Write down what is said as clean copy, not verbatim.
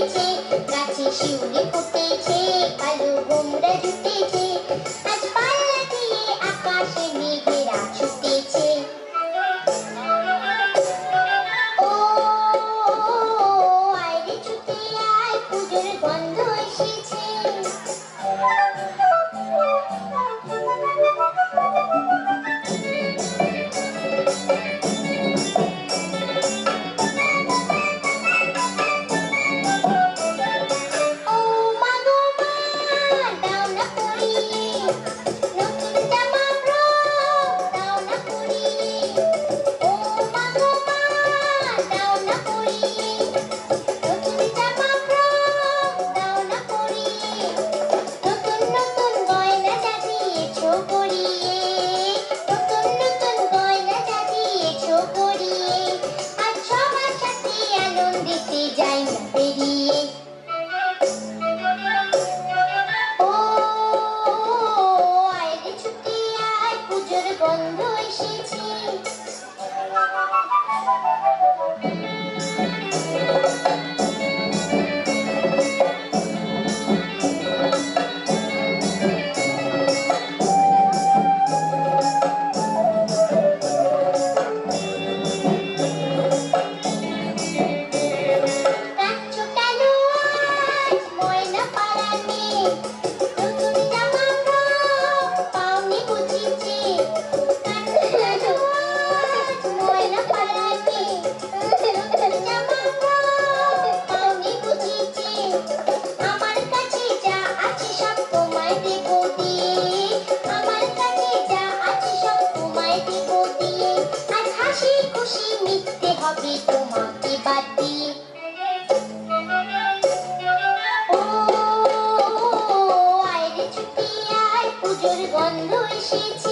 ফুটেছে, গাছে শিউলি ফুটেছে, কালো গোমরা জুটেছে, আজ পাল্লা দিয়ে আকাশে মেঘেরা ছুটেছে। ও আয় রে ছুটে আয়, পুজোর গন্ধ এসেছে। গন্ধ এসেছে। তোমাকে বাদ দিয়ে ও আয় রে ছুটে আয়, পুজোর গন্ধ এসেছে।